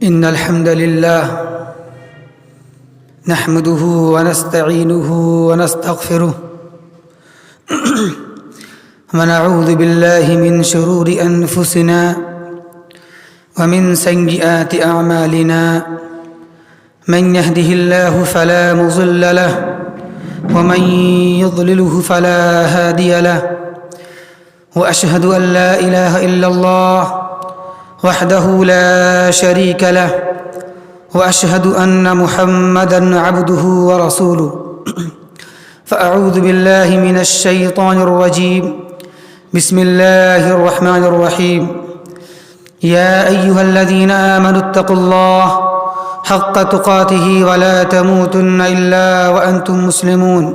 إن الحمد لله نحمده ونستعينه ونستغفره ونعوذ بالله من شرور أنفسنا ومن سيئات أعمالنا من يهده الله فلا مضل له ومن يضلله فلا هادي له وأشهد أن لا إله إلا الله وحده لا شريك له وأشهد أن محمدًا عبده ورسوله فأعوذ بالله من الشيطان الرجيم بسم الله الرحمن الرحيم يا أيها الذين آمنوا اتقوا الله حق تقاته ولا تموتن إلا وأنتم مسلمون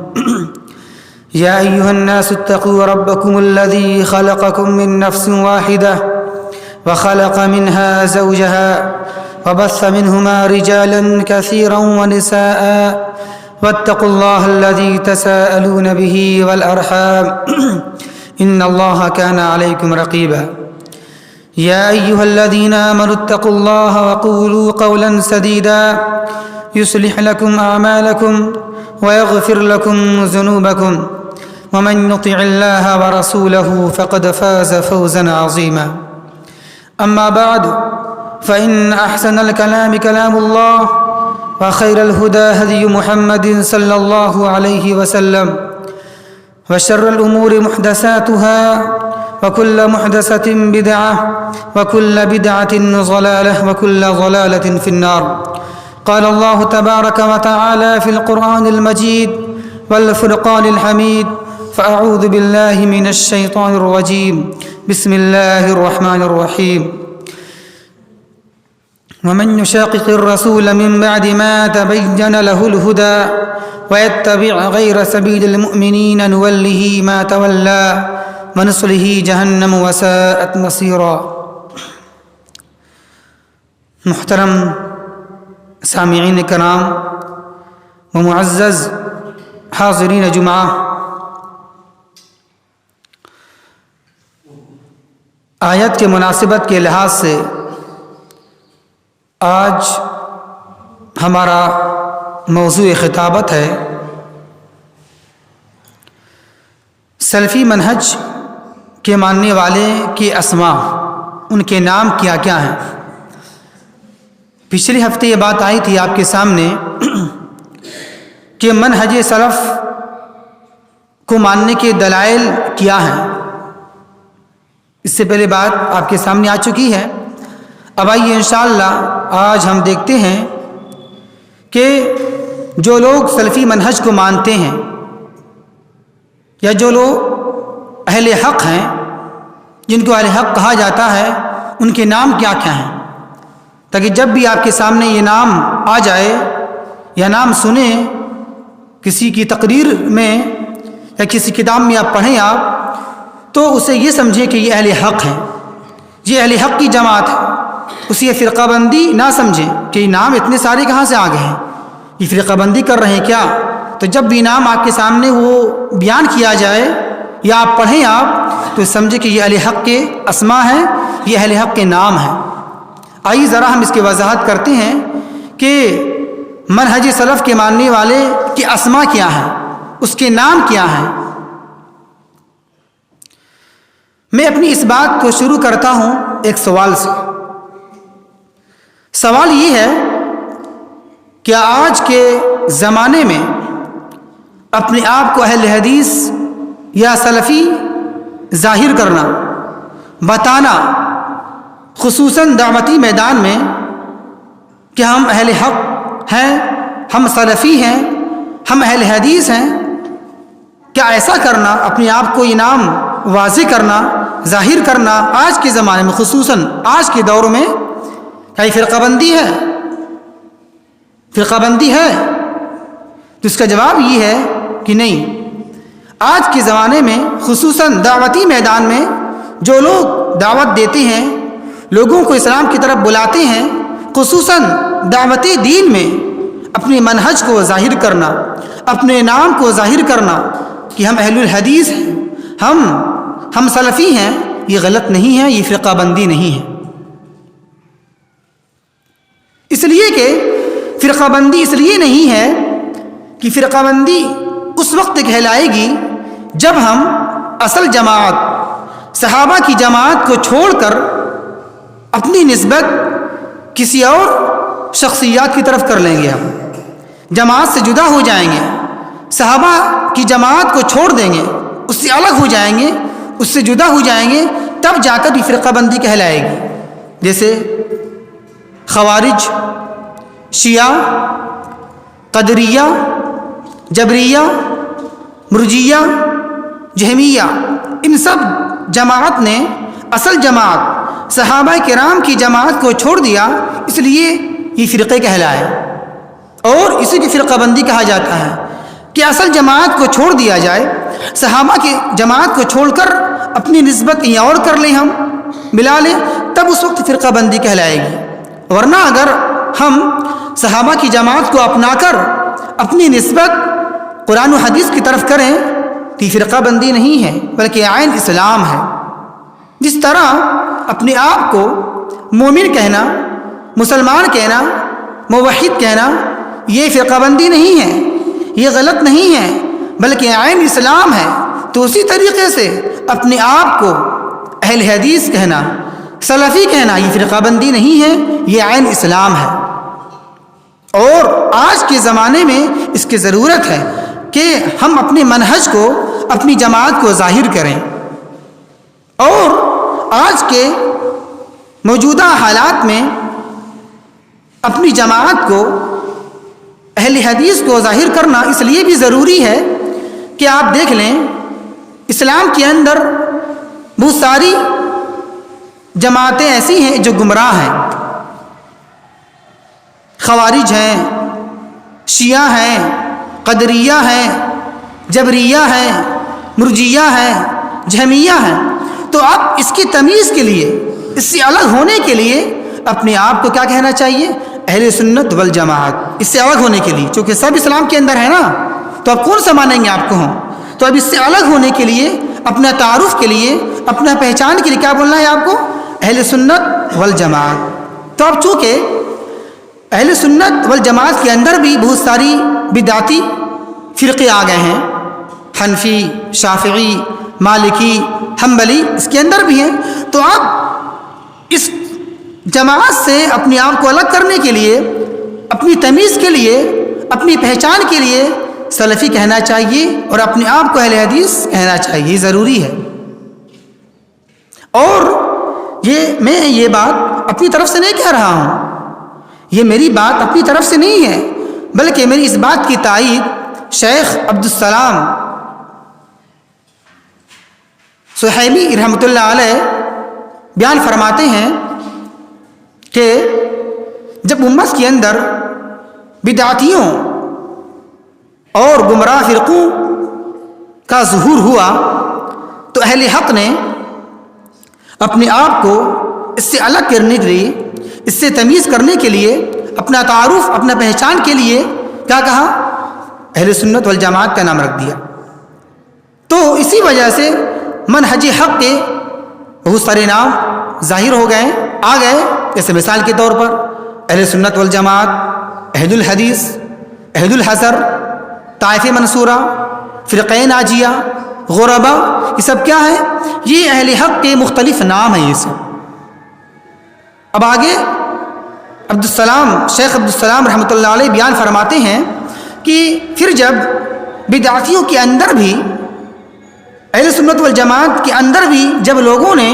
يا أيها الناس اتقوا ربكم الذي خلقكم من نفس واحدة وخلق منها زوجها وبث منهما رجالا كثيرا ونساء واتقوا الله الذي تساءلون به والأرحام إن الله كان عليكم رقيبا يا أيها الذين آمنوا اتقوا الله وقولوا قولا سديدا يصلح لكم أعمالكم ويغفر لكم ذنوبكم ومن يطع الله ورسوله فقد فاز فوزا عظيما أما بعد فإن أحسن الكلام كلام الله وخير الهدى هدي محمد صلى الله عليه وسلم وشر الأمور محدثاتها وكل محدثة بدعة وكل بدعة ضلالة وكل ضلالة في النار قال الله تبارك وتعالى في القرآن المجيد والفرقان الحميد فأعوذ بالله من الشيطان الرجيم بسم الله الرحمن الرحيم ومن يشاقق الرسول من بعد ما تبين له الهدى ويتبع غير سبيل المؤمنين نوله ما تولى ونصله جہنم وساءت مصیرا۔ محترم سامعین کرام و معزز حاضرین جمعہ، آیت کے مناسبت کے لحاظ سے آج ہمارا موضوع خطابت ہے سلفی منہج کے ماننے والے کے اسماء، ان کے نام کیا کیا ہیں۔ پچھلے ہفتے یہ بات آئی تھی آپ کے سامنے کہ منہج سلف کو ماننے کے دلائل کیا ہیں۔ اس سے پہلے بات آپ کے سامنے آ چکی ہے۔ اب آئیے انشاءاللہ آج ہم دیکھتے ہیں کہ جو لوگ سلفی منہج کو مانتے ہیں یا جو لوگ اہل حق ہیں، جن کو اہل حق کہا جاتا ہے، ان کے نام کیا کیا ہیں، تاکہ جب بھی آپ کے سامنے یہ نام آ جائے یا نام سنیں کسی کی تقریر میں یا کسی کتاب میں آپ پڑھیں آپ، تو اسے یہ سمجھیں کہ یہ اہل حق ہیں، یہ اہل حق کی جماعت ہے۔ اسے یہ فرقہ بندی نہ سمجھیں کہ یہ نام اتنے سارے کہاں سے آ گئے ہیں، یہ فرقہ بندی کر رہے ہیں کیا۔ تو جب بھی نام آپ کے سامنے وہ بیان کیا جائے یا آپ پڑھیں آپ، تو سمجھیں کہ یہ اہل حق کے اسماء ہیں، یہ اہل حق کے نام ہیں۔ آئیے ذرا ہم اس کی وضاحت کرتے ہیں کہ منہج سلف کے ماننے والے کے اسماء کیا ہیں، اس کے نام کیا ہیں۔ میں اپنی اس بات کو شروع کرتا ہوں ایک سوال سے۔ سوال یہ ہے کہ آج کے زمانے میں اپنے آپ کو اہل حدیث یا سلفی ظاہر کرنا، بتانا، خصوصاً دعوتی میدان میں کہ ہم اہل حق ہیں، ہم سلفی ہیں، ہم اہل حدیث ہیں، کیا ایسا کرنا، اپنے آپ کو یہ نام واضح کرنا، ظاہر کرنا آج کے زمانے میں، خصوصاً آج کے دور میں، کیا یہ فرقہ بندی ہے؟ فرقہ بندی ہے؟ تو اس کا جواب یہ ہے کہ نہیں۔ آج کے زمانے میں خصوصاً دعوتی میدان میں جو لوگ دعوت دیتے ہیں، لوگوں کو اسلام کی طرف بلاتے ہیں، خصوصاً دعوتی دین میں اپنے منہج کو ظاہر کرنا، اپنے نام کو ظاہر کرنا کہ ہم اہل الحدیث ہیں، ہم سلفی ہیں، یہ غلط نہیں ہے، یہ فرقہ بندی نہیں ہے۔ اس لیے کہ فرقہ بندی اس لیے نہیں ہے کہ فرقہ بندی اس وقت کہلائے گی جب ہم اصل جماعت صحابہ کی جماعت کو چھوڑ کر اپنی نسبت کسی اور شخصیات کی طرف کر لیں گے، ہم جماعت سے جدا ہو جائیں گے، صحابہ کی جماعت کو چھوڑ دیں گے، اس سے الگ ہو جائیں گے، اس سے جدا ہو جائیں گے، تب جا کر یہ فرقہ بندی کہلائے گی۔ جیسے خوارج، شیعہ، قدریہ، جبریہ، مرجیہ، جہمیہ، ان سب جماعت نے اصل جماعت صحابہ کرام کی جماعت کو چھوڑ دیا، اس لیے یہ فرقے کہلائے، اور اسی کی فرقہ بندی کہا جاتا ہے کہ اصل جماعت کو چھوڑ دیا جائے، صحابہ کی جماعت کو چھوڑ کر اپنی نسبت کہیں اور کر لیں، ہم ملا لیں، تب اس وقت فرقہ بندی کہلائے گی۔ ورنہ اگر ہم صحابہ کی جماعت کو اپنا کر اپنی نسبت قرآن و حدیث کی طرف کریں تو یہ فرقہ بندی نہیں ہے بلکہ عین اسلام ہے۔ جس طرح اپنے آپ کو مومن کہنا، مسلمان کہنا، موحد کہنا یہ فرقہ بندی نہیں ہے، یہ غلط نہیں ہے بلکہ عین اسلام ہے، تو اسی طریقے سے اپنے آپ کو اہل حدیث کہنا، سلفی کہنا یہ فرقہ بندی نہیں ہے، یہ عین اسلام ہے۔ اور آج کے زمانے میں اس کی ضرورت ہے کہ ہم اپنے منہج کو، اپنی جماعت کو ظاہر کریں، اور آج کے موجودہ حالات میں اپنی جماعت کو، اہل حدیث کو ظاہر کرنا اس لیے بھی ضروری ہے کہ آپ دیکھ لیں اسلام کے اندر بہت ساری جماعتیں ایسی ہیں جو گمراہ ہیں، خوارج ہیں، شیعہ ہیں، قدریہ ہیں، جبریہ ہیں، مرجیہ ہیں، جہمیہ ہیں۔ تو اب اس کی تمیز کے لیے، اس سے الگ ہونے کے لیے اپنے آپ کو کیا کہنا چاہیے؟ اہل سنت والجماعت۔ اس سے الگ ہونے کے لیے، چونکہ سب اسلام کے اندر ہے نا، تو اب کون سا مانیں گے آپ کو ہم؟ تو اب اس سے الگ ہونے کے لیے، اپنا تعارف کے لیے، اپنا پہچان کے لیے کیا بولنا ہے آپ کو؟ اہل سنت والجماعت۔ تو اب چونکہ اہل سنت والجماعت کے اندر بھی بہت ساری بدعتی فرقے آ گئے ہیں، حنفی، شافعی، مالکی، حنبلی اس کے اندر بھی ہیں، تو اب اس جماعت سے اپنے آپ کو الگ کرنے کے لیے، اپنی تمیز کے لیے، اپنی پہچان کے لیے سلفی کہنا چاہیے اور اپنے آپ کو اہل حدیث کہنا چاہیے، ضروری ہے۔ اور میں یہ بات اپنی طرف سے نہیں کہہ رہا ہوں، یہ میری بات اپنی طرف سے نہیں ہے، بلکہ میری اس بات کی تائید شیخ عبدالسلام صہیبی رحمۃ اللہ علیہ بیان فرماتے ہیں کہ جب امت کے اندر بدعتیوں اور گمراہ فرقوں کا ظہور ہوا تو اہل حق نے اپنے آپ کو اس سے الگ کرنے کے لیے، اس سے تمیز کرنے کے لیے، اپنا تعارف، اپنا پہچان کے لیے کیا کہا؟ اہل سنت والجماعت کا نام رکھ دیا۔ تو اسی وجہ سے منہج حق کے بہت سارے نام ظاہر ہو گئے، آ گئے، جیسے مثال کے طور پر اہل سنت والجماعت، اہل الحدیث، اہل الحسر، طائفہ منصورہ، فرقہ ناجیہ، غربا، یہ سب کیا ہے؟ یہ اہل حق کے مختلف نام ہیں یہ سب۔ اب آگے شیخ عبدالسلام رحمۃ اللہ علیہ بیان فرماتے ہیں کہ پھر جب بدعتیوں کے اندر بھی، اہل سنت والجماعت کے اندر بھی جب لوگوں نے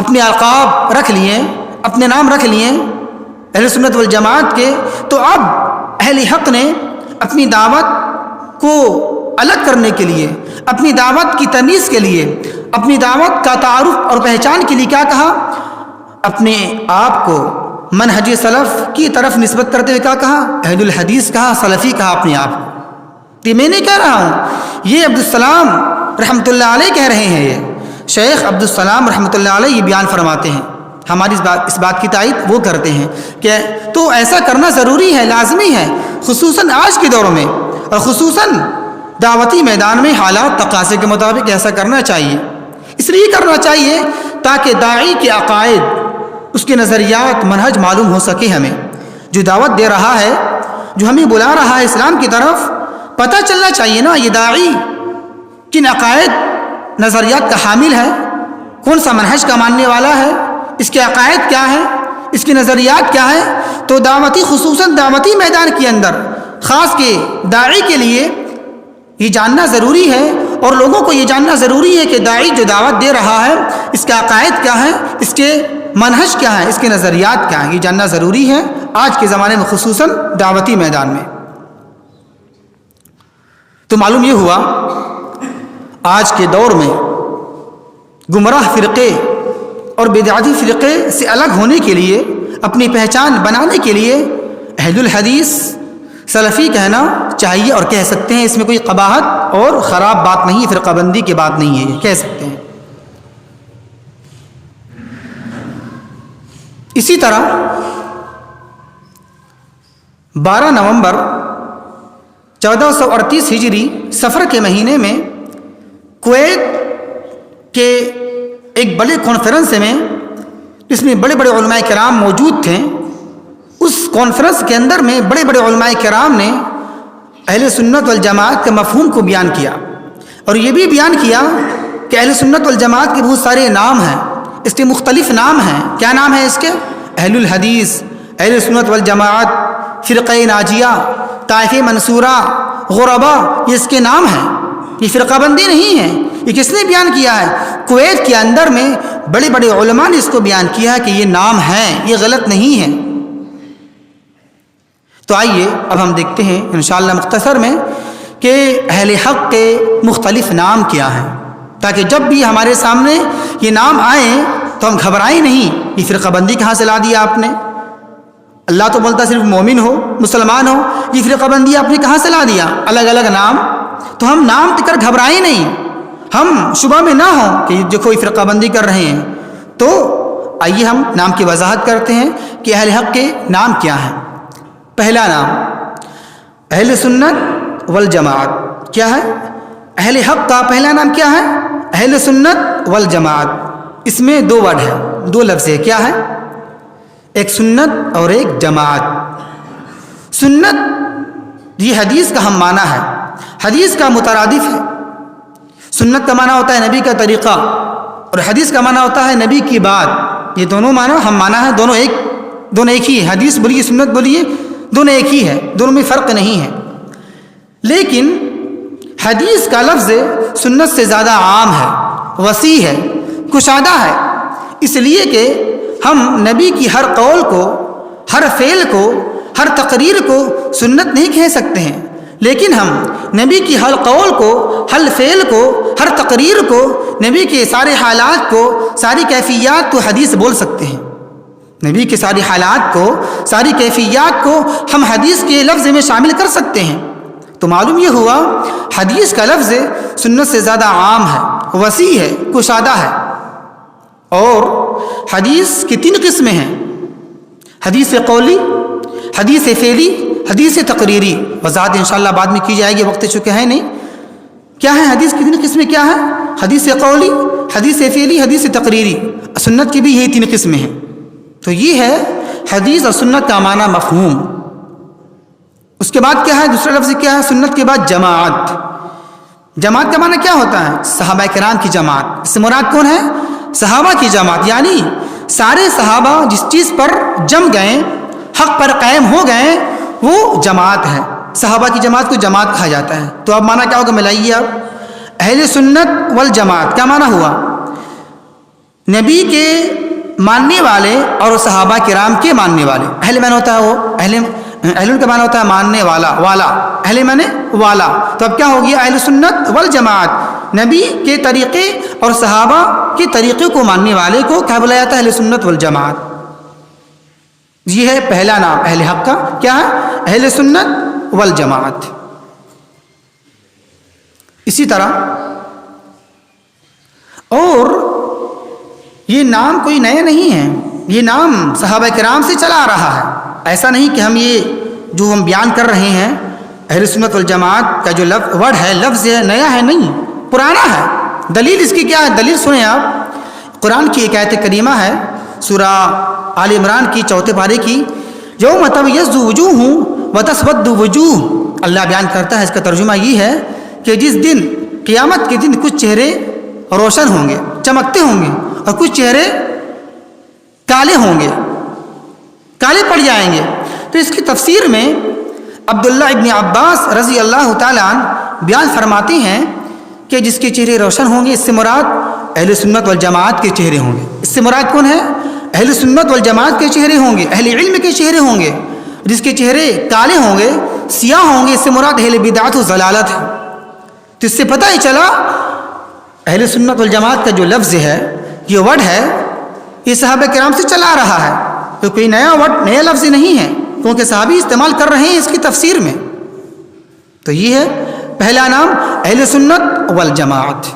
اپنے القاب رکھ لیے، اپنے نام رکھ لیے اہل سنت والجماعت کے، تو اب اہل حق نے اپنی دعوت کو الگ کرنے کے لیے، اپنی دعوت کی تمیز کے لیے، اپنی دعوت کا تعارف اور پہچان کے لیے کیا کہا؟ اپنے آپ کو منہج سلف کی طرف نسبت کرتے ہوئے کیا کہا؟ اہل الحدیث کہا، سلفی کہا اپنے آپ کو۔ یہ میں نہیں کہہ رہا ہوں، یہ عبدالسلام رحمۃ اللہ علیہ کہہ رہے ہیں، یہ شیخ عبدالسلام رحمۃ اللہ علیہ یہ بیان فرماتے ہیں، ہماری اس بات کی تائید وہ کرتے ہیں کہ تو ایسا کرنا ضروری ہے، لازمی ہے، خصوصاً آج کے دور میں، اور خصوصاً دعوتی میدان میں حالات تقاضے کے مطابق ایسا کرنا چاہیے۔ اس لیے کرنا چاہیے تاکہ داعی کے عقائد، اس کے نظریات، منہج معلوم ہو سکے ہمیں، جو دعوت دے رہا ہے، جو ہمیں بلا رہا ہے اسلام کی طرف، پتہ چلنا چاہیے نا یہ داعی کن عقائد نظریات کا حامل ہے، کون سا منہج کا ماننے والا ہے، اس کے عقائد کیا ہیں، اس کے نظریات کیا ہیں۔ تو دعوتی، خصوصاً دعوتی میدان کے اندر خاص کے داعی کے لیے یہ جاننا ضروری ہے، اور لوگوں کو یہ جاننا ضروری ہے کہ داعی جو دعوت دے رہا ہے اس کے عقائد کیا ہیں، اس کے منہج کیا ہیں، اس کے نظریات کیا ہیں، یہ جاننا ضروری ہے آج کے زمانے میں، خصوصاً دعوتی میدان میں۔ تو معلوم یہ ہوا آج کے دور میں گمراہ فرقے اور بدعتی فرقے سے الگ ہونے کے لیے، اپنی پہچان بنانے کے لیے اہل الحدیث سلفی کہنا چاہیے، اور کہہ سکتے ہیں، اس میں کوئی قباحت اور خراب بات نہیں، فرقہ بندی کی بات نہیں ہے، یہ کہہ سکتے ہیں۔ اسی طرح 12 نومبر 1438 ہجری صفر کے مہینے میں کویت کے ایک بڑے کانفرنس میں، جس میں بڑے بڑے علماء کرام موجود تھے، اس کانفرنس کے اندر میں بڑے بڑے علماء کرام نے اہل سنت والجماعت کے مفہوم کو بیان کیا، اور یہ بھی بیان کیا کہ اہل سنت والجماعت کے بہت سارے نام ہیں، اس کے مختلف نام ہیں۔ کیا نام ہے اس کے؟ اہل الحدیث، اہل سنت والجماعت، فرقہ ناجیہ، طائفہ منصورہ، غربا، یہ اس کے نام ہیں، یہ فرقہ بندی نہیں ہے۔ یہ کس نے بیان کیا ہے؟ کویت کے اندر میں بڑے بڑے علماء نے اس کو بیان کیا ہے کہ یہ نام ہیں، یہ غلط نہیں ہے۔ تو آئیے اب ہم دیکھتے ہیں انشاءاللہ مختصر میں کہ اہل حق کے مختلف نام کیا ہیں، تاکہ جب بھی ہمارے سامنے یہ نام آئیں تو ہم گھبرائیں نہیں، یہ فرقہ بندی کہاں سے لا دیا آپ نے؟ اللہ تو بولتا صرف مومن ہو، مسلمان ہو، یہ فرقہ بندی آپ نے کہاں سے لا دیا؟ الگ الگ نام۔ تو ہم نام دے کر گھبرائیں نہیں، ہم شبہ میں نہ ہوں کہ دیکھو یہ فرقہ بندی کر رہے ہیں۔ تو آئیے ہم نام کی وضاحت کرتے ہیں کہ اہل حق کے نام کیا ہیں۔ پہلا نام اہل سنت والجماعت۔ کیا ہے؟ اہل حق کا پہلا نام کیا ہے؟ اہل سنت والجماعت۔ اس میں دو ورڈ ہے، دو لفظ ہے۔ کیا ہے؟ ایک سنت اور ایک جماعت۔ سنت یہ حدیث کا ہم معنی ہے، حدیث کا مترادف ہے۔ سنت کا معنی ہوتا ہے نبی کا طریقہ، اور حدیث کا معنی ہوتا ہے نبی کی بات۔ یہ دونوں معنی ہم معنی ہے، دونوں ایک ہی ہے۔ حدیث بولیے، سنت بولیے، دونوں ایک ہی ہے، دونوں میں فرق نہیں ہے۔ لیکن حدیث کا لفظ سنت سے زیادہ عام ہے، وسیع ہے، کشادہ ہے، اس لیے کہ ہم نبی کی ہر قول کو، ہر فعل کو، ہر تقریر کو سنت نہیں کہہ سکتے ہیں، لیکن ہم نبی کی ہر قول کو، ہر فعل کو، ہر تقریر کو، نبی کے سارے حالات کو، ساری کیفیات کو حدیث بول سکتے ہیں۔ نبی کے ساری حالات کو، ساری کیفیات کو ہم حدیث کے لفظ میں شامل کر سکتے ہیں۔ تو معلوم یہ ہوا حدیث کا لفظ سنت سے زیادہ عام ہے، وسیع ہے، کشادہ ہے۔ اور حدیث کی 3 قسمیں ہیں، حدیث قولی، حدیث فعلی، حدیث تقریری۔ وضاحت انشاءاللہ بعد میں کی جائے گی، وقت چکے ہیں نہیں۔ کیا ہے حدیث کی 3 قسمیں؟ کیا ہے؟ حدیث قولی، حدیث فعلی، حدیث تقریری۔ سنت کی بھی یہی 3 قسمیں ہیں۔ تو یہ ہے حدیث اور سنت کا معنی مفہوم۔ اس کے بعد کیا ہے؟ دوسرا لفظ کیا ہے سنت کے بعد؟ جماعت۔ جماعت کا معنی کیا ہوتا ہے؟ صحابہ کرام کی جماعت۔ اس سے مراد کون ہے؟ صحابہ کی جماعت، یعنی سارے صحابہ جس چیز پر جم گئے، حق پر قائم ہو گئے، وہ جماعت ہے۔ صحابہ کی جماعت کو جماعت کہا جاتا ہے۔ تو اب معنی کیا ہوگا؟ ملائیے اب اہل سنت والجماعت کیا معنی ہوا؟ نبی کے ماننے والے اور صحابہ کرام کے ماننے والے۔ اہل معنی ہوتا ہے وہ اہل کا معنی ہوتا ہے ماننے والا، والا، اہل معنی والا۔ تو اب کیا ہو گیا؟ اہل سنت والجماعت، نبی کے طریقے اور صحابہ کے طریقے کو ماننے والے کو کیا بلایا جاتا ہے؟ اہل سنت والجماعت۔ یہ ہے پہلا نام اہل حق کا، کیا ہے؟ اہل سنت والجماعت۔ اسی طرح اور یہ نام کوئی نیا نہیں ہے، یہ نام صحابہ کرام سے چلا آ رہا ہے۔ ایسا نہیں کہ ہم یہ جو ہم بیان کر رہے ہیں اہل سنت والجماعت کا جو ورڈ ہے، لفظ ہے، نیا ہے نہیں، پرانا ہے۔ دلیل اس کی کیا ہے؟ دلیل سنیں آپ، قرآن کی ایک آیت کریمہ ہے، سورہ آل عمران کی 4 پارے کی یوم تبیض وجوہ وتسود وجوہ، اللہ بیان کرتا ہے، اس کا ترجمہ یہ ہے کہ جس دن قیامت کے دن کچھ چہرے روشن ہوں گے، چمکتے ہوں گے، اور کچھ چہرے کالے ہوں گے، کالے پڑ جائیں گے۔ تو اس کی تفسیر میں عبداللہ ابن عباس رضی اللہ تعالیٰ عنہ بیان فرماتے ہیں کہ جس کے چہرے روشن ہوں گے، اس سے مراد اہل سنت والجماعت کے چہرے ہوں گے۔ اس سے مراد کون ہے؟ اہل سنت والجماعت کے چہرے ہوں گے، اہل علم کے چہرے ہوں گے۔ جس کے چہرے کالے ہوں گے، سیاہ ہوں گے، اس سے مراد اہل بدعت و ضلالت ہے۔ تو اس سے پتہ ہی چلا اہل سنت والجماعت کا جو لفظ ہے، یہ ورڈ ہے، یہ صحابہ کرام سے چلا رہا ہے، تو کوئی نیا ورڈ، نیا لفظ نہیں ہے، کیونکہ صحابی استعمال کر رہے ہیں اس کی تفسیر میں۔ تو یہ ہے پہلا نام اہل سنت والجماعت،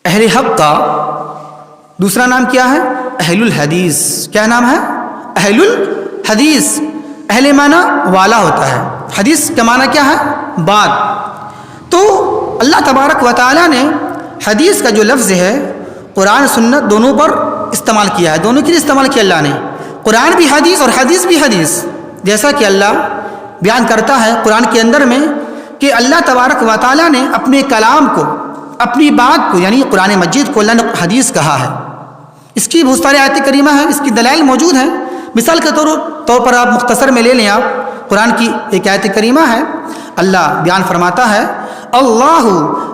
اہل حق کا۔ دوسرا نام کیا ہے؟ اہل الحدیث۔ کیا نام ہے؟ اہل الحدیث۔ اہل معنی والا ہوتا ہے، حدیث کا معنی کیا ہے؟ بات۔ تو اللہ تبارک و تعالیٰ نے حدیث کا جو لفظ ہے قرآن سنت دونوں پر استعمال کیا ہے، دونوں کے لیے استعمال کیا اللہ نے، قرآن بھی حدیث اور حدیث بھی حدیث۔ جیسا کہ اللہ بیان کرتا ہے قرآن کے اندر میں کہ اللہ تبارک و تعالیٰ نے اپنے کلام کو، اپنی بات کو، یعنی قرآن مجید کو اللہ نے حدیث کہا ہے۔ اس کی بہت سارے آیت کریمہ ہیں، اس کی دلائل موجود ہیں۔ مثال کے طور پر آپ مختصر میں لے لیں، آپ قرآن کی ایک آیت کریمہ ہے، اللہ بیان فرماتا ہے اللہ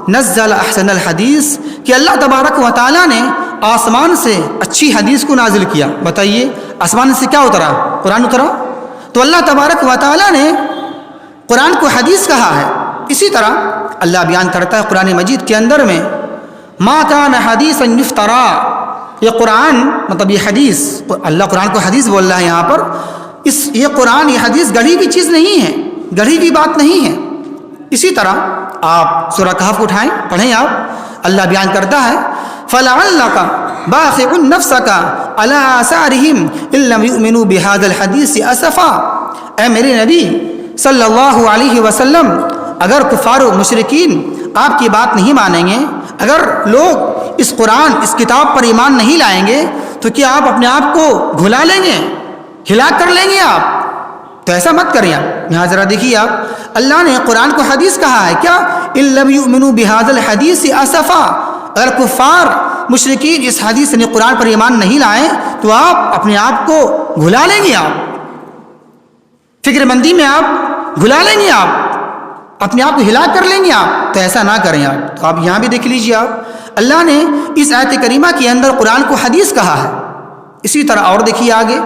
نزل احسن الحدیث، کہ اللہ تبارک و تعالیٰ نے آسمان سے اچھی حدیث کو نازل کیا۔ بتائیے آسمان سے کیا اترا؟ قرآن اترا۔ تو اللہ تبارک و تعالیٰ نے قرآن کو حدیث کہا ہے۔ اسی طرح اللہ بیان کرتا ہے قرآن مجید کے اندر میں ما کان حدیثا یفترا، یہ قرآن مطلب یہ حدیث، اللہ قرآن کو حدیث بول رہا ہے یہاں پر، یہ قرآن، یہ حدیث گڑھی ہوئی چیز نہیں ہے، گڑھی ہوئی بات نہیں ہے۔ اسی طرح آپ سورہ کہف کو اٹھائیں، پڑھیں آپ، اللہ بیان کرتا ہے فَلَعَلَّكَ بَاخِعٌ نَفْسَكَ عَلَىٰ آثَارِهِمْ إِن لَّمْ يُؤْمِنُوا بِهَٰذَا الْحَدِيثِ أَسَفًا۔ اے میرے نبی صلی اللہ علیہ وسلم، اگر کفار و مشرکین آپ کی بات نہیں مانیں گے، اگر لوگ اس قرآن، اس کتاب پر ایمان نہیں لائیں گے، تو کیا آپ اپنے آپ کو بھلا لیں گے، ہلاک کر لیں گے آپ؟ تو ایسا مت کریں آپ۔ یہاں ذرا دیکھیے آپ، اللہ نے قرآن کو حدیث کہا ہے، کیا إِن لَّمْ يُؤْمِنُوا بِهَٰذَا الْحَدِيثِ أَسَفًا، اگر کفار مشرکین اس حدیث نے قرآن پر ایمان نہیں لائیں تو آپ اپنے آپ کو بھلا لیں گے، آپ فکر مندی میں آپ بھلا لیں گے، آپ اپنے آپ کو ہلاک کر لیں گے آپ۔ تو ایسا نہ کریں آپ۔ تو آپ یہاں بھی دیکھ لیجیے، آپ اللہ نے اس آیت کریمہ کے اندر قرآن کو حدیث کہا ہے۔ اسی طرح اور دیکھیے آگے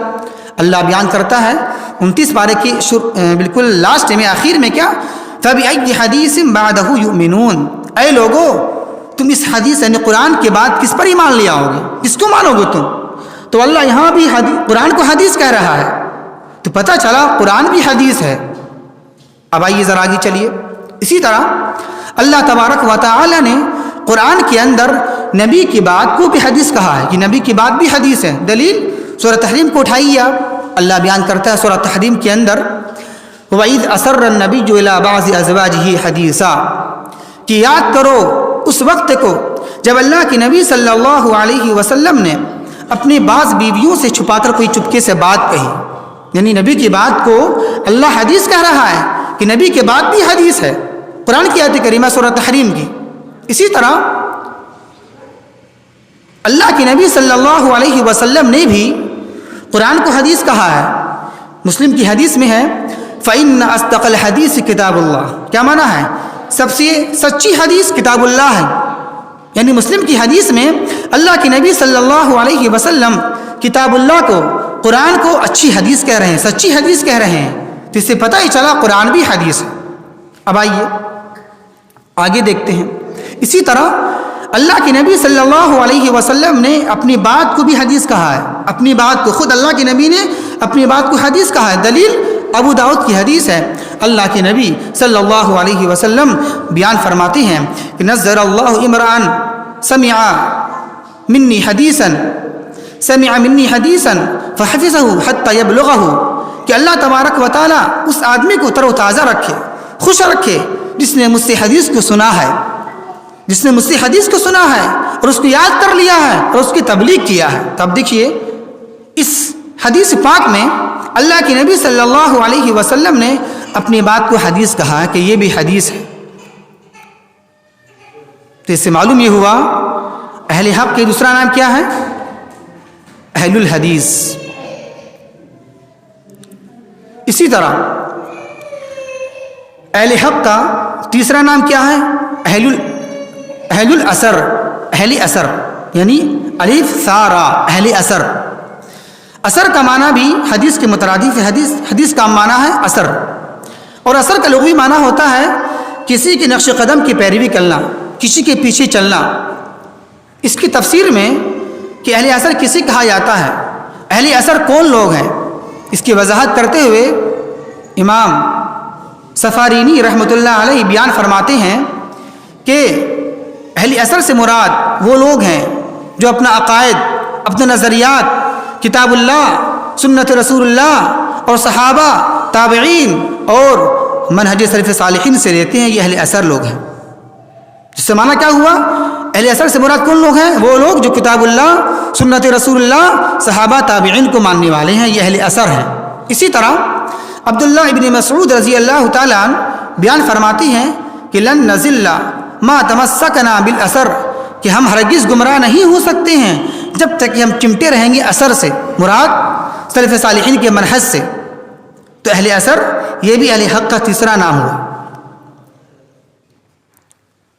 اللہ بیان کرتا ہے 29 پارے کی بالکل لاسٹ میں، آخر میں کیا فَبِأَيِّ حَدِيثٍ بَعْدَهُ يُؤْمِنُونَ، اے لوگو تم اس حدیث یعنی قرآن کے بعد کس پر ایمان لے آؤ گے، کس کو مانو گے تم؟ تو اللہ یہاں بھی قرآن کو حدیث کہہ رہا ہے، تو پتہ چلا قرآن بھی حدیث ہے۔ اب آئیے ذرا آگے چلیے۔ اسی طرح اللہ تبارک و تعالی نے قرآن کے اندر نبی کی بات کو بھی حدیث کہا ہے، کہ نبی کی بات بھی حدیث ہے۔ دلیل سورہ تحریم کو اٹھائیے آپ، اللہ بیان کرتا ہے سورہ تحریم کے اندر وَإِذْ أَسَرَّ النَّبِيُّ إِلَىٰ بَعْضِ أَزْوَاجِهِ حَدِيثًا، کہ یاد کرو اس وقت کو جب اللہ کے نبی صلی اللہ علیہ وسلم نے اپنی بعض بیویوں سے چھپا کر کوئی چپکے سے بات کہی، یعنی نبی کی بات کو اللہ حدیث کہہ رہا ہے کہ نبی کے بات بھی حدیث ہے، قرآن کی آیت کریمہ سورہ تحریم کی۔ اسی طرح اللہ کے نبی صلی اللہ علیہ وسلم نے بھی قرآن کو حدیث کہا ہے۔ مسلم کی حدیث میں ہے فَإِنَّ أَصْدَقَ الْحَدِيثِ كِتَابُ اللَّهِ، کیا معنی ہے؟ سب سے سچی حدیث کتاب اللہ ہے، یعنی مسلم کی حدیث میں اللہ کے نبی صلی اللہ علیہ وسلم کتاب اللہ کو، قرآن کو اچھی حدیث کہہ رہے ہیں، سچی حدیث کہہ رہے ہیں۔ تو اس سے پتہ ہی چلا قرآن بھی حدیث ہے۔ اب آئیے آگے دیکھتے ہیں۔ اسی طرح اللہ کے نبی صلی اللہ علیہ وسلم نے اپنی بات کو بھی حدیث کہا ہے، اپنی بات کو خود اللہ کے نبی نے اپنی بات کو حدیث کہا ہے۔ دلیل ابو داؤد کی حدیث ہے، اللہ کے نبی صلی اللہ علیہ وسلم بیان فرماتے ہیں کہ نظر اللہ عمران سمع منی حدیثا فحفظه حتى يبلغه، کہ اللہ تبارک و تعالی اس آدمی کو تر و تازہ رکھے، خوش رکھے جس نے مجھ سے حدیث کو سنا ہے، جس نے مجھ سے حدیث کو سنا ہے اور اس کو یاد کر لیا ہے اور اس کی تبلیغ کیا ہے۔ تب دیکھیے اس حدیث پاک میں اللہ کے نبی صلی اللہ علیہ وسلم نے اپنی بات کو حدیث کہا کہ یہ بھی حدیث ہے. تو اس سے معلوم یہ ہوا اہل حق کے دوسرا نام کیا ہے؟ اہل الحدیث. اسی طرح اہل حق کا تیسرا نام کیا ہے؟ اہل الاثر. اہل اثر یعنی الف ثارا، اہل اثر. اثر کا معنی بھی حدیث کے مترادف ہے. حدیث کا معنی ہے اثر، اور اثر کا لغوی معنی ہوتا ہے کسی کے نقش قدم کی پیروی کرنا، کسی کے پیچھے چلنا. اس کی تفسیر میں کہ اہل اثر کسے کہا جاتا ہے، اہل اثر کون لوگ ہیں، اس کی وضاحت کرتے ہوئے امام سفارینی رحمۃ اللہ علیہ بیان فرماتے ہیں کہ اہل اثر سے مراد وہ لوگ ہیں جو اپنا عقائد، اپنے نظریات کتاب اللہ، سنت رسول اللہ اور صحابہ، تابعین اور منہج سلف صالحین سے لیتے ہیں. یہ اہل اثر لوگ ہیں. جس سے معنی کیا ہوا؟ اہل اثر سے مراد کون لوگ ہیں؟ وہ لوگ جو کتاب اللہ، سنت رسول اللہ، صحابہ، تابعین کو ماننے والے ہیں. یہ اہل اثر ہیں. اسی طرح عبداللہ ابن مسعود رضی اللہ تعالیٰ عنہ بیان فرماتے ہیں کہ لن نزل ما تمسکنا بالاثر، کہ ہم ہرگز گمراہ نہیں ہو سکتے ہیں جب تک کہ ہم چمٹے رہیں گے اثر سے، مراد سلف صالحین کے منہج سے. تو اہل اثر یہ بھی اہل حق کا تیسرا نام ہوا.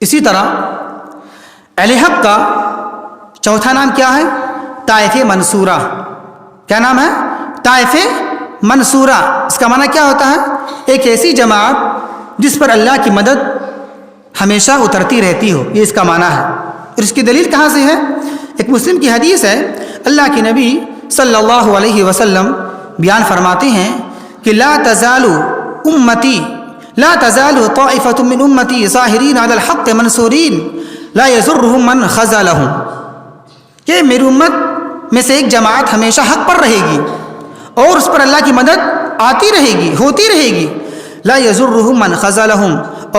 اسی طرح اہل حق کا چوتھا نام کیا ہے؟ طائف منصورہ. کیا نام ہے؟ طائف منصورہ. اس کا معنی کیا ہوتا ہے؟ ایک ایسی جماعت جس پر اللہ کی مدد ہمیشہ اترتی رہتی ہو، یہ اس کا معنی ہے. اور اس کی دلیل کہاں سے ہے؟ ایک مسلم کی حدیث ہے. اللہ کے نبی صلی اللہ علیہ وسلم بیان فرماتے ہیں کہ لا تزال طائفة من امتی ظاہرین علی الحق منصورین لا یضرهم من خذلهم، کہ میری امت میں سے ایک جماعت ہمیشہ حق پر رہے گی اور اس پر اللہ کی مدد آتی رہے گی، ہوتی رہے گی. لا یضرهم من خذلهم،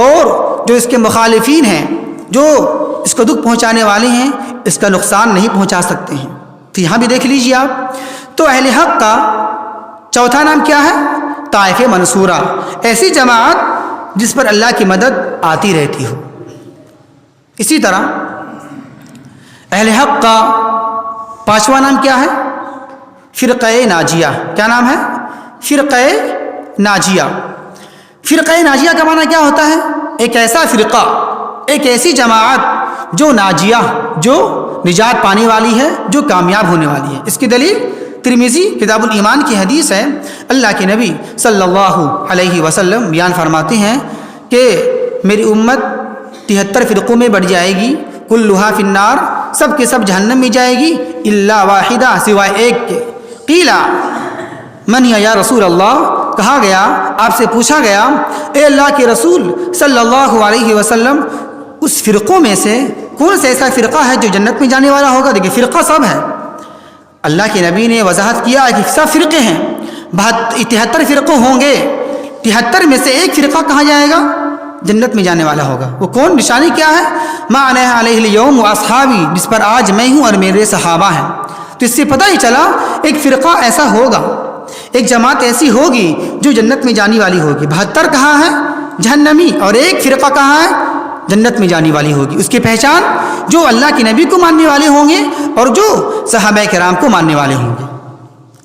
اور جو اس کے مخالفین ہیں، جو اس کو دکھ پہنچانے والے ہیں، اس کا نقصان نہیں پہنچا سکتے ہیں. تو یہاں بھی دیکھ لیجیے آپ. تو اہل حق کا چوتھا نام کیا ہے؟ طائف منصورہ، ایسی جماعت جس پر اللہ کی مدد آتی رہتی ہو. اسی طرح اہل حق کا پانچواں نام کیا ہے؟ فرقہ ناجیہ. کیا نام ہے؟ فرقہ ناجیہ. فرقہ ناجیہ کا معنی کیا ہوتا ہے؟ ایک ایسا فرقہ، ایک ایسی جماعت جو ناجیہ، جو نجات پانے والی ہے، جو کامیاب ہونے والی ہے. اس کی دلیل ترمذی کتاب الایمان کی حدیث ہے. اللہ کے نبی صلی اللہ علیہ وسلم بیان فرماتے ہیں کہ میری امت 73 فرقوں میں بڑھ جائے گی، کلھا فی النار، سب کے سب جہنم میں جائے گی، الا واحدہ، سوائے ایک کے. قیلا من یا رسول اللہ، کہا گیا، آپ سے پوچھا گیا اے اللہ کے رسول صلی اللہ علیہ وسلم، اس فرقوں میں سے کون سا ایسا فرقہ ہے جو جنت میں جانے والا ہوگا؟ دیکھیں فرقہ سب ہے. اللہ کے نبی نے وضاحت کیا کہ سب فرقے ہیں، 73 فرقوں ہوں گے، 73 میں سے ایک فرقہ کہاں جائے گا؟ جنت میں جانے والا ہوگا. وہ کون؟ نشانی کیا ہے؟ ما انا علیہ اليوم واصحابی، جس پر آج میں ہوں اور میرے صحابہ ہیں. تو اس سے پتہ ہی چلا ایک فرقہ ایسا ہوگا، ایک جماعت ایسی ہوگی جو جنت میں جانے والی ہوگی. 72 کہاں ہے؟ جہنمی، اور ایک فرقہ کہاں ہے؟ جنت میں جانے والی ہوگی. اس کی پہچان جو اللہ کے نبی کو ماننے والے ہوں گے اور جو صحابہ کرام کو ماننے والے ہوں گے.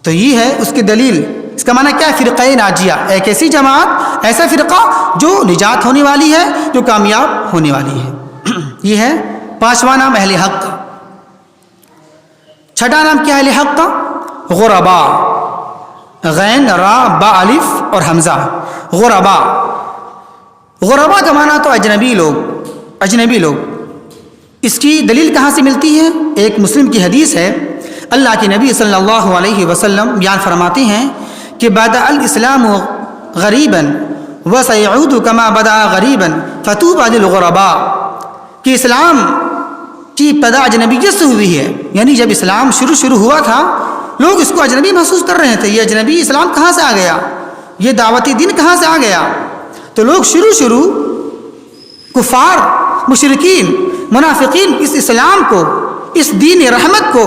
تو یہ ہے اس کی دلیل. اس کا معنی کیا ہے؟ فرقہ ناجیہ، ایک ایسی جماعت، ایسا فرقہ جو نجات ہونے والی ہے، جو کامیاب ہونے والی ہے. یہ ہے پانچواں نام اہل حق کا. چھٹا نام کیا ہے اہل حق کا؟ غربا. غین، را، با، الف اور حمزہ. غربا. غربا کا معنی تو اجنبی لوگ، اجنبی لوگ. اس کی دلیل کہاں سے ملتی ہے؟ ایک مسلم کی حدیث ہے. اللہ کے نبی صلی اللہ علیہ وسلم بیان فرماتے ہیں کہ بدأ الاسلام غریبا وسيعود كما بدأ غریبا فطوبى للغرباء، کہ اسلام کی ابتدا اجنبیت سے ہوئی ہے. یعنی جب اسلام شروع ہوا تھا، لوگ اس کو اجنبی محسوس کر رہے تھے. یہ اجنبی اسلام کہاں سے آ گیا؟ یہ دعوتی دین کہاں سے آ گیا؟ تو لوگ شروع کفار، مشرکین، منافقین اس اسلام کو، اس دین رحمت کو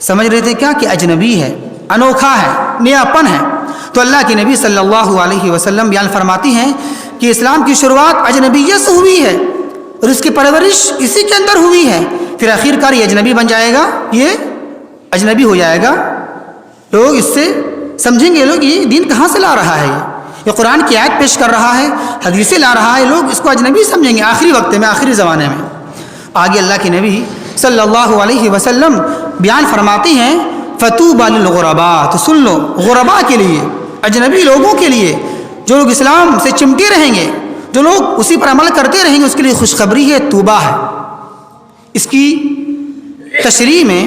سمجھ رہے تھے کیا کہ اجنبی ہے، انوکھا ہے، نیاپن ہے۔ تو اللہ کے نبی صلی اللہ علیہ وسلم بیان فرماتی ہیں کہ اسلام کی شروعات اجنبیت سے ہوئی ہے اور اس کی پرورش اسی کے اندر ہوئی ہے، پھر آخر کار یہ اجنبی بن جائے گا، یہ اجنبی ہو جائے گا۔ لوگ اس سے سمجھیں گے، لوگ یہ دین کہاں سے لا رہا ہے، یہ قرآن کی آیت پیش کر رہا ہے، حدیثیں لا رہا ہے، لوگ اس کو اجنبی سمجھیں گے آخری وقت میں، آخری زمانے میں۔ آگے اللہ کے نبی صلی اللہ علیہ وسلم بیان فرماتی ہیں فَطُوبَى لِلْغُرَبَاء، تو سن لو، غرباء کے لیے، اجنبی لوگوں کے لیے، جو لوگ اسلام سے چمٹے رہیں گے، جو لوگ اسی پر عمل کرتے رہیں گے، اس کے لیے خوشخبری ہے، توبہ ہے۔ اس کی تشریح میں،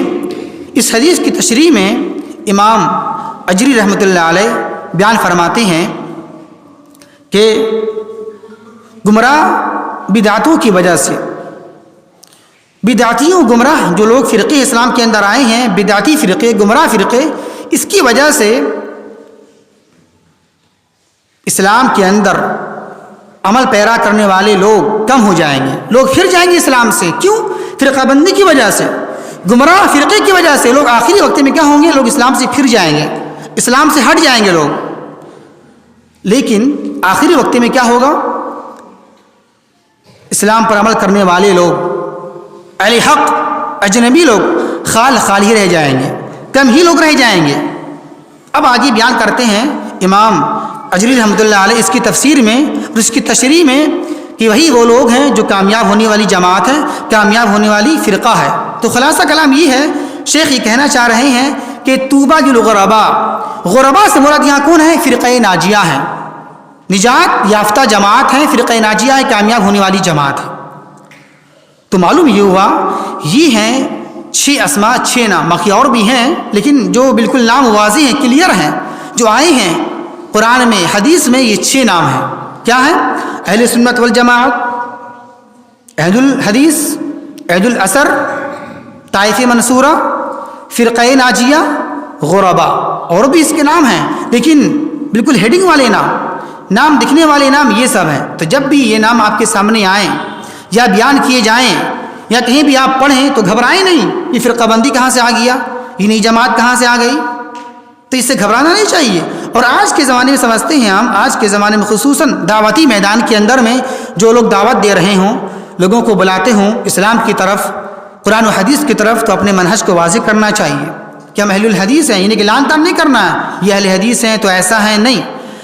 اس حدیث کی تشریح میں امام اجری رحمۃ اللہ علیہ بیان فرماتے ہیں کہ گمراہ بدعتوں کی وجہ سے، بدعتیوں گمراہ جو لوگ فرقے اسلام کے اندر آئے ہیں، بدعتی فرقے، گمراہ فرقے، اس کی وجہ سے اسلام کے اندر عمل پیرا کرنے والے لوگ کم ہو جائیں گے، لوگ پھر جائیں گے اسلام سے۔ کیوں؟ فرقہ بندی کی وجہ سے، گمراہ فرقے کی وجہ سے لوگ آخری وقت میں کیا ہوں گے؟ لوگ اسلام سے پھر جائیں گے، اسلام سے ہٹ جائیں گے لوگ۔ لیکن آخری وقت میں کیا ہوگا؟ اسلام پر عمل کرنے والے لوگ، اہل حق، اجنبی لوگ خال ہی رہ جائیں گے، کم ہی لوگ رہ جائیں گے۔ اب آگے بیان کرتے ہیں امام اجری رحمۃ اللہ علیہ اس کی تفسیر میں اور اس کی تشریح میں کہ وہی وہ لوگ ہیں جو کامیاب ہونے والی جماعت ہے، کامیاب ہونے والی فرقہ ہے۔ تو خلاصہ کلام یہ ہے، شیخ یہ کہنا چاہ رہے ہیں کہ طوبیٰ للغرباء، غرباء سے مراد یہاں کون ہے؟ فرقہ ناجیہ ہے، نجات یافتہ جماعت ہے، فرقہ ناجیہ ہے، کامیاب ہونے والی جماعت ہے۔ تو معلوم یہ ہوا یہ ہیں 6 اسماء، 6 نام، باقی اور بھی ہیں لیکن جو بالکل نام واضح ہیں، کلیئر ہیں، جو آئے ہیں قرآن میں، حدیث میں، یہ 6 نام ہیں۔ کیا ہیں؟ اہل سنت والجماعت، اہل الحدیث، اہل الاثر، طائف منصورہ، فرقہ ناجیہ، غرباء، اور بھی اس کے نام ہیں لیکن بالکل ہیڈنگ والے نام دکھنے والے نام یہ سب ہیں۔ تو جب بھی یہ نام آپ کے سامنے آئیں یا بیان کیے جائیں یا کہیں بھی آپ پڑھیں تو گھبرائیں نہیں، یہ فرقہ بندی کہاں سے آ گیا، یہ نئی جماعت کہاں سے آ گئی، تو اس سے گھبرانا نہیں چاہیے۔ اور آج کے زمانے میں سمجھتے ہیں ہم، آج کے زمانے میں خصوصاً دعوتی میدان کے اندر میں جو لوگ دعوت دے رہے ہوں، لوگوں کو بلاتے ہوں اسلام کی طرف، قرآن و حدیث کی طرف، تو اپنے منہج کو واضح کرنا چاہیے کہ ہم اہل الحدیث ہیں، یعنی کہ لان تان نہیں کرنا ہے یہ اہل حدیث ہیں تو ایسا ہے، نہیں،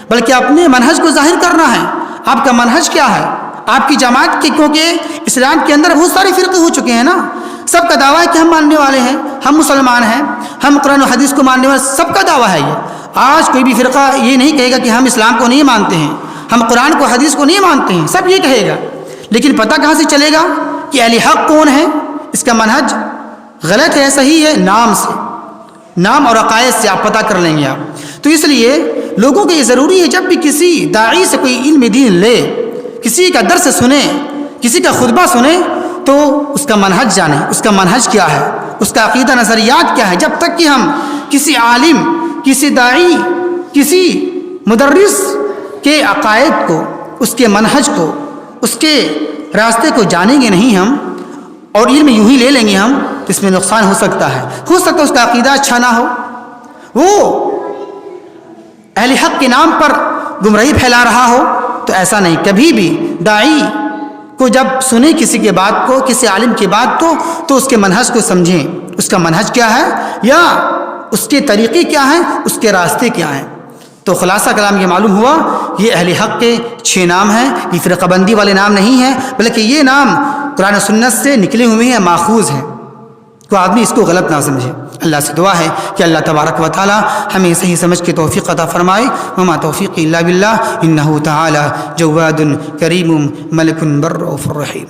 بلکہ اپنے منہج کو ظاہر کرنا ہے۔ آپ کا منہج کیا ہے، آپ کی جماعت کی، کیونکہ اسلام کے اندر بہت سارے فرقے ہو چکے ہیں نا، سب کا دعویٰ ہے کہ ہم ماننے والے ہیں، ہم مسلمان ہیں، ہم قرآن و حدیث کو ماننے والے، سب کا دعویٰ ہے یہ۔ آج کوئی بھی فرقہ یہ نہیں کہے گا کہ ہم اسلام کو نہیں مانتے ہیں، ہم قرآن کو حدیث کو نہیں مانتے ہیں، سب یہ کہے گا، لیکن پتہ کہاں سے چلے گا کہ اہل حق کون ہے، اس کا منہج غلط ہے صحیح ہے؟ نام سے، نام اور عقائد سے آپ پتہ کر لیں گے آپ۔ تو اس لیے لوگوں کو یہ ضروری ہے جب بھی کسی داعی سے کوئی علم دین لے، کسی کا درس سنیں، کسی کا خطبہ سنیں، تو اس کا منہج جانیں، اس کا منہج کیا ہے، اس کا عقیدہ نظریات کیا ہے۔ جب تک کہ ہم کسی عالم، کسی داعی، کسی مدرس کے عقائد کو، اس کے منہج کو، اس کے راستے کو جانیں گے نہیں ہم، اور علم یوں ہی لے لیں گے ہم، تو اس میں نقصان ہو سکتا ہے اس کا عقیدہ اچھا نہ ہو، وہ اہل حق کے نام پر گمراہی پھیلا رہا ہو، تو ایسا نہیں۔ کبھی بھی داعی کو جب سنیں کسی کے بات کو، کسی عالم کی بات کو، تو اس کے منہج کو سمجھیں، اس کا منہج کیا ہے یا اس کے طریقے کیا ہیں، اس کے راستے کیا ہیں۔ تو خلاصہ کلام یہ معلوم ہوا یہ اہل حق کے 6 نام ہیں، یہ فرقہ بندی والے نام نہیں ہیں، بلکہ یہ نام قرآن و سنت سے نکلے ہوئے ہیں، ماخوذ ہیں، تو آدمی اس کو غلط نہ سمجھے۔ اللہ سے دعا ہے کہ اللہ تبارک و تعالی ہمیں صحیح سمجھ کے توفیق عطا فرمائے۔ وما توفیقی الا باللہ، انہ تعالی جواد کریم ملک بر رؤوف رحیم۔